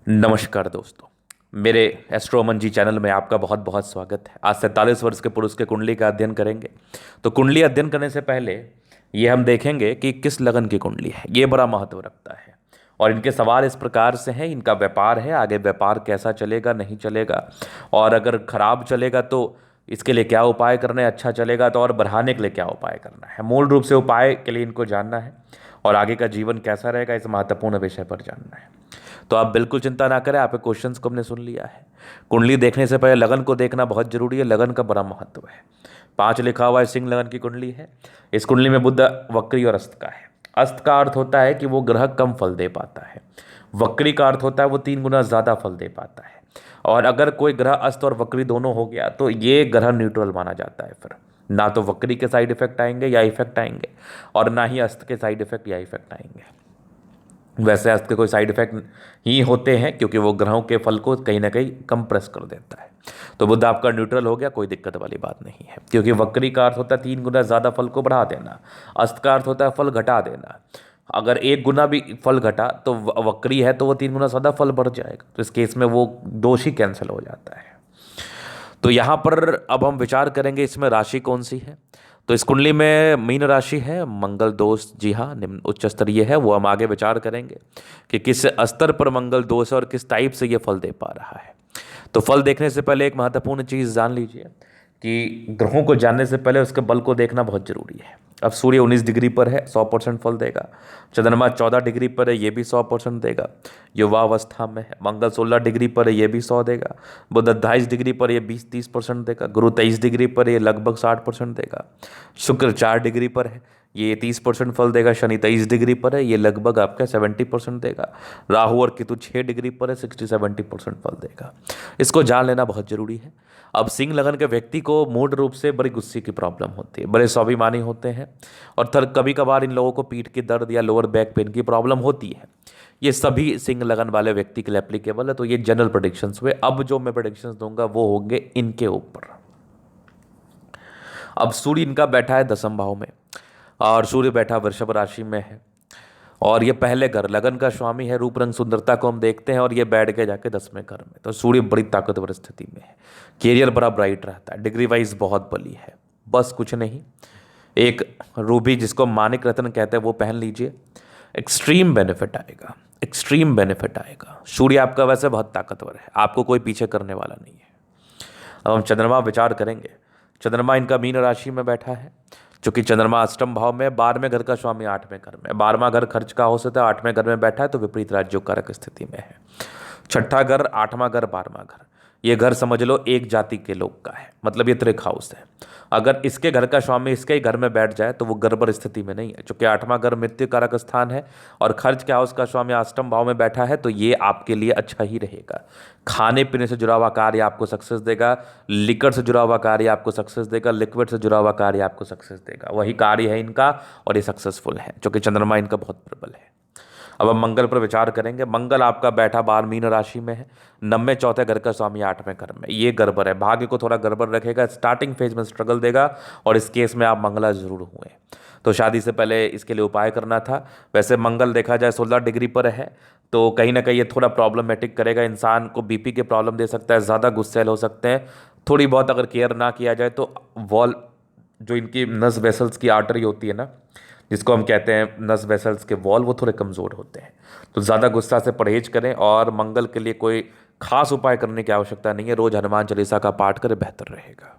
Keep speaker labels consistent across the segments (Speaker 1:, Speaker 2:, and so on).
Speaker 1: नमस्कार दोस्तों। मेरे एस्ट्रोमन जी चैनल में आपका बहुत बहुत स्वागत है। आज 47 वर्ष के पुरुष के कुंडली का अध्ययन करेंगे। तो कुंडली अध्ययन करने से पहले ये हम देखेंगे कि किस लगन की कुंडली है, ये बड़ा महत्व रखता है। और इनके सवाल इस प्रकार से हैं, इनका व्यापार है, आगे व्यापार कैसा चलेगा नहीं चलेगा, और अगर खराब चलेगा तो इसके लिए क्या उपाय करना है, अच्छा चलेगा तो और बढ़ाने के लिए क्या उपाय करना है। मूल रूप से उपाय के लिए इनको जानना है और आगे का जीवन कैसा रहेगा इस महत्वपूर्ण विषय पर जानना है। तो आप बिल्कुल चिंता ना करें, आपके क्वेश्चंस को हमने सुन लिया है। कुंडली देखने से पहले लगन को देखना बहुत जरूरी है, लगन का बड़ा महत्व है। 5 लिखा हुआ है, सिंह लगन की कुंडली है। इस कुंडली में बुध वक्री और अस्त का है। अस्त का अर्थ होता है कि वो ग्रह कम फल दे पाता है, वक्री का अर्थ होता है वो 3 गुना ज़्यादा फल दे पाता है। और अगर कोई ग्रह अस्त और वक्री दोनों हो गया तो ये ग्रह न्यूट्रल माना जाता है। फिर ना तो वक्री के साइड इफेक्ट आएंगे या इफेक्ट आएंगे, और ना ही अस्त के साइड इफेक्ट या इफेक्ट आएंगे। वैसे अस्त के कोई साइड इफेक्ट ही होते हैं क्योंकि वो ग्रहों के फल को कहीं ना कहीं कंप्रेस कर देता है। तो बुध आपका न्यूट्रल हो गया, कोई दिक्कत वाली बात नहीं है, क्योंकि वक्री का अर्थ होता है 3 गुना ज़्यादा फल को बढ़ा देना, अस्त का अर्थ होता है फल घटा देना। अगर 1 गुना भी फल घटा तो वक्री है तो वो 3 गुना ज़्यादा फल बढ़ जाएगा, तो इस केस में वो दोष ही कैंसिल हो जाता है। तो यहाँ पर अब हम विचार करेंगे इसमें राशि कौन सी है। तो इस कुंडली में मीन राशि है, मंगल दोष जी हाँ निम्न उच्च स्तरीय है, वो हम आगे विचार करेंगे कि किस स्तर पर मंगल दोष है और किस टाइप से ये फल दे पा रहा है। तो फल देखने से पहले एक महत्वपूर्ण चीज़ जान लीजिए कि ग्रहों को जानने से पहले उसके बल को देखना बहुत जरूरी है। अब सूर्य 19 डिग्री पर है, 100% फल देगा। चंद्रमा 14 डिग्री पर है, ये भी 100% देगा। युवावस्था में है। मंगल 16 डिग्री पर है, ये भी 100 देगा। बुध 28 डिग्री पर ये 20-30% देगा। गुरु 23 डिग्री पर ये लगभग 60% देगा। शुक्र 4 डिग्री पर है, ये 30% फल देगा। शनि 23 डिग्री पर है, ये लगभग आपका 70% देगा। राहु और केतु 6 डिग्री पर है, 60-70% फल देगा। इसको जान लेना बहुत जरूरी है। अब सिंह लगन के व्यक्ति को मूड रूप से बड़ी गुस्से की प्रॉब्लम होती है, बड़े स्वाभिमानी होते हैं, और कभी कभार इन लोगों को पीठ की दर्द या लोअर बैक पेन की प्रॉब्लम होती है। ये सभी सिंह लगन वाले व्यक्ति के लिए एप्लीकेबल है। तो ये जनरल प्रोडिक्शंस हुए। अब जो मैं प्रोडिक्शंस दूंगा वो होंगे इनके ऊपर। अब सूर्य इनका बैठा है 10वें भाव में, और सूर्य बैठा वृषभ राशि में है, और ये पहले घर लगन का स्वामी है। रूप रंग सुंदरता को हम देखते हैं, और ये बैठ के जाके 10वें घर में। तो सूर्य बड़ी ताकतवर स्थिति में है, कैरियर बड़ा ब्राइट रहता है, डिग्री वाइज बहुत बली है। बस कुछ नहीं, एक रूबी जिसको मानिक रत्न कहते हैं वो पहन लीजिए, एक्सट्रीम बेनिफिट आएगा, एक्सट्रीम बेनिफिट आएगा। सूर्य आपका वैसे बहुत ताकतवर है, आपको कोई पीछे करने वाला नहीं है। अब हम चंद्रमा विचार करेंगे। चंद्रमा इनका मीन राशि में बैठा है। चूंकि चंद्रमा अष्टम भाव में, 12वें घर का स्वामी 8वें घर में, 12वां घर खर्च का हो सकता है, 8वें घर में बैठा है तो विपरीत राज्यों कारक स्थिति में है। छठा घर, 8वां घर, 12वां घर, ये घर समझ लो एक जाति के लोग का है, मतलब ये त्रिक हाउस है। अगर इसके घर का स्वामी इसके ही घर में बैठ जाए तो वो गड़बड़ स्थिति में नहीं है, क्योंकि 8वां घर मृत्यु कारक स्थान है, और खर्च के हाउस का स्वामी अष्टम भाव में बैठा है, तो ये आपके लिए अच्छा ही रहेगा। खाने पीने से जुड़ा हुआ कार्य आपको सक्सेस देगा, लिकर से जुड़ा हुआ कार्य आपको सक्सेस देगा, लिक्विड से जुड़ा हुआ कार्य आपको सक्सेस देगा। वही कार्य है इनका, और ये सक्सेसफुल है, क्योंकि चंद्रमा इनका बहुत प्रबल है। अब हम मंगल पर विचार करेंगे। मंगल आपका बैठा 12 मीन राशि में है, 9वें चौथे घर का स्वामी 8वें घर में। ये गड़बड़ है, भाग्य को थोड़ा गड़बड़ रखेगा, स्टार्टिंग फेज में स्ट्रगल देगा, और इस केस में आप मंगला जरूर हुए। तो शादी से पहले इसके लिए उपाय करना था। वैसे मंगल देखा जाए 16 डिग्री पर है, तो कहीं ना कहीं ये थोड़ा प्रॉब्लमेटिक करेगा, इंसान को बीपी के प्रॉब्लम दे सकता है, ज़्यादा गुस्सैल हो सकते हैं। थोड़ी बहुत अगर केयर ना किया जाए तो वॉल, जो इनकी नस वेसल्स की आर्टरी होती है ना, जिसको हम कहते हैं नस वेसल्स के वॉल, वो थोड़े कमज़ोर होते हैं। तो ज़्यादा गुस्सा से परहेज करें, और मंगल के लिए कोई खास उपाय करने की आवश्यकता नहीं है, रोज़ हनुमान चालीसा का पाठ करें, बेहतर रहेगा।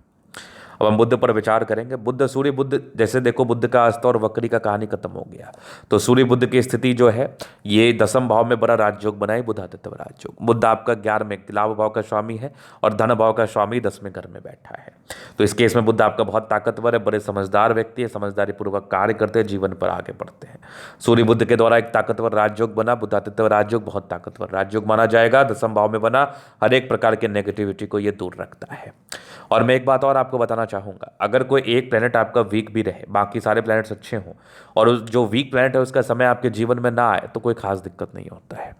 Speaker 1: अब हम बुद्ध पर विचार करेंगे। बुद्ध, सूर्य बुद्ध, जैसे देखो बुद्ध का अस्त और वक्री का कहानी खत्म हो गया। तो सूर्य बुद्ध की स्थिति जो है, ये 10वें भाव में बड़ा राजयोग बनाए, बुधादित्य राजयोग। बुद्ध आपका 11वें लाभ भाव का स्वामी है, और धन भाव का स्वामी 10वें घर में बैठा है। तो इस केस में बुद्ध आपका बहुत ताकतवर है, बड़े समझदार व्यक्ति है, समझदारी पूर्वक कार्य करते हैं, जीवन पर आगे बढ़ते हैं। सूर्य बुद्ध के द्वारा एक ताकतवर राजयोग बना, बुधादित्य राजयोग बहुत ताकतवर राजयोग माना जाएगा। 10वें भाव में बना, हर एक प्रकार के नेगेटिविटी को ये दूर रखता है। और मैं एक बात और आपको बताना चाहूँगा, अगर कोई एक प्लेनेट आपका वीक भी रहे, बाकी सारे प्लैनेट्स अच्छे हों, और जो वीक प्लैनेट है उसका समय आपके जीवन में ना आए, तो कोई खास दिक्कत नहीं होता है।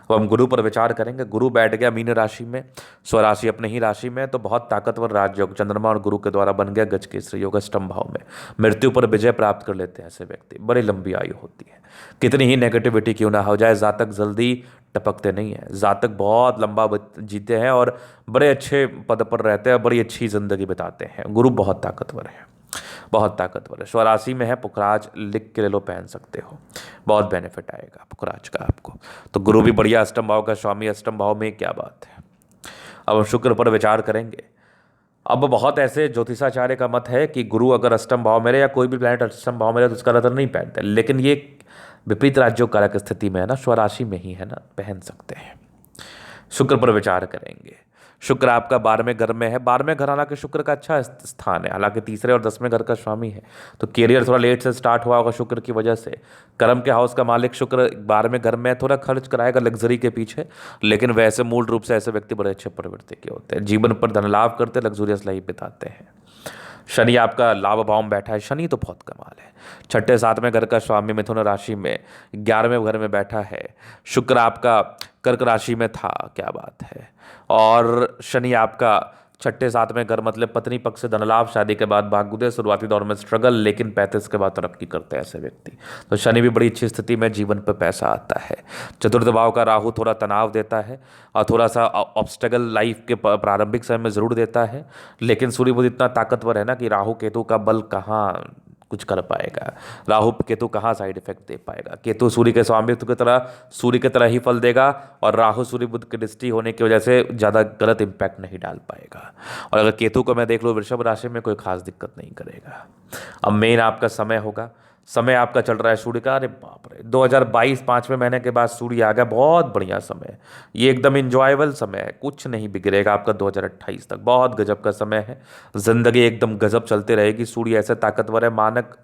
Speaker 1: अब हम गुरु पर विचार करेंगे। गुरु बैठ गया मीन राशि में, स्वराशि अपने ही राशि में, तो बहुत ताकतवर राजयोग चंद्रमा और गुरु के द्वारा बन गया गज केसरी योग अष्टम भाव में। मृत्यु पर विजय प्राप्त कर लेते हैं ऐसे व्यक्ति, बड़ी लंबी आयु होती है। कितनी ही नेगेटिविटी क्यों ना हो जाए, जातक जल्दी टपकते नहीं है, जातक बहुत लंबा जीते हैं और बड़े अच्छे पद पर रहते हैं, बड़ी अच्छी जिंदगी बिताते हैं। गुरु बहुत ताकतवर है, बहुत ताकतवर है। स्वराशि में है पुखराज, लिख के ले लो, पहन सकते हो, बहुत बेनिफिट आएगा पुखराज का आपको। तो गुरु भी बढ़िया, अष्टम भाव का स्वामी अष्टम भाव में, क्या बात है। अब हम शुक्र पर विचार करेंगे। अब बहुत ऐसे ज्योतिषाचार्य का मत है कि गुरु अगर अष्टम भाव में रहे या कोई भी प्लैनेट अष्टम भाव में रहे तो उसका रत्न नहीं पहनते, लेकिन ये विपरीत राज्यों कारक स्थिति में है ना, स्वराशि में ही है ना, पहन सकते हैं। शुक्र पर विचार करेंगे। शुक्र आपका 12वें घर में है। 12वें घर हालांकि शुक्र का अच्छा स्थान है, हालांकि तीसरे और 10वें घर का स्वामी है, तो कैरियर थोड़ा लेट से स्टार्ट हुआ होगा शुक्र की वजह से। कर्म के हाउस का मालिक शुक्र 12वें घर में, थोड़ा खर्च कराएगा लग्जरी के पीछे, लेकिन वैसे मूल रूप से ऐसे व्यक्ति बड़े अच्छे प्रवृत्ति के होते हैं, जीवन पर धन लाभ करते, लग्जूरियस लाइफ बिताते हैं। शनि आपका लाभ भाव में बैठा है, शनि तो बहुत कमाल है। छठे 7वें घर का स्वामी मिथुन राशि में, 11वें घर में बैठा है। शुक्र आपका कर्क राशि में था, क्या बात है। और शनि आपका छठे 7वें घर, मतलब पत्नी पक्ष से धनलाभ, शादी के बाद भाग्योदय, शुरुआती दौर में स्ट्रगल, लेकिन 35 के बाद तरक्की करते हैं ऐसे व्यक्ति। तो शनि भी बड़ी अच्छी स्थिति में, जीवन पर पैसा आता है। चतुर्थ भाव का राहु थोड़ा तनाव देता है और थोड़ा सा ऑब्स्टेकल लाइफ के प्रारंभिक समय में जरूर देता है, लेकिन सूर्य बुध इतना ताकतवर है ना कि राहु केतु का बल कहाँ कुछ कर पाएगा, राहु केतु कहाँ साइड इफेक्ट दे पाएगा। केतु सूर्य के स्वामित्व की तरह, सूर्य की तरह ही फल देगा, और राहु सूर्य बुध की दृष्टि होने की वजह से ज़्यादा गलत इंपैक्ट नहीं डाल पाएगा। और अगर केतु को मैं देख लूँ वृषभ राशि में, कोई खास दिक्कत नहीं करेगा। अब मेन आपका समय होगा, समय आपका चल रहा है सूर्य का, अरे बाप रे, 2022 5वें महीने के बाद सूर्य आ गया, बहुत बढ़िया समय है ये, एकदम इंजॉयबल समय है, कुछ नहीं बिगड़ेगा आपका 2028 तक, बहुत गजब का समय है। जिंदगी एकदम गजब चलते रहेगी, सूर्य ऐसे ताकतवर है, मानक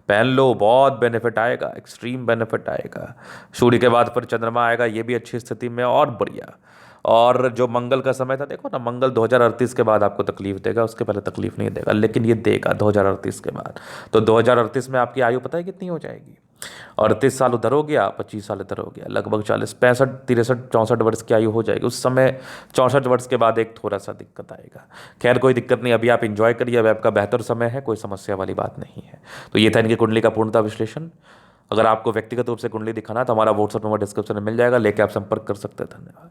Speaker 1: पहन लो, बहुत बेनिफिट आएगा, एक्सट्रीम बेनिफिट आएगा। सूर्य के बाद फिर चंद्रमा आएगा, ये भी अच्छी स्थिति में और बढ़िया। और जो मंगल का समय था, देखो ना, मंगल 2038 के बाद आपको तकलीफ देगा, उसके पहले तकलीफ नहीं देगा, लेकिन ये देगा 2038 के बाद। तो 2038 में आपकी आयु पता है कितनी हो जाएगी? 38 साल उधर हो गया, 25 साल इधर हो गया, लगभग 40 65 63 64 वर्ष की आयु हो जाएगी उस समय। 64 वर्ष के बाद एक थोड़ा सा दिक्कत आएगा। खैर कोई दिक्कत नहीं, अभी आप इंजॉय करिए, अभी आपका बेहतर समय है, कोई समस्या वाली बात नहीं है। तो ये था इनकी कुंडली का पूर्णतः विश्लेषण। अगर आपको व्यक्तिगत रूप से कुंडली दिखाना है तो हमारा व्हाट्सएप नंबर डिस्क्रिप्शन में मिल जाएगा, लेके आप संपर्क कर सकते हैं। धन्यवाद।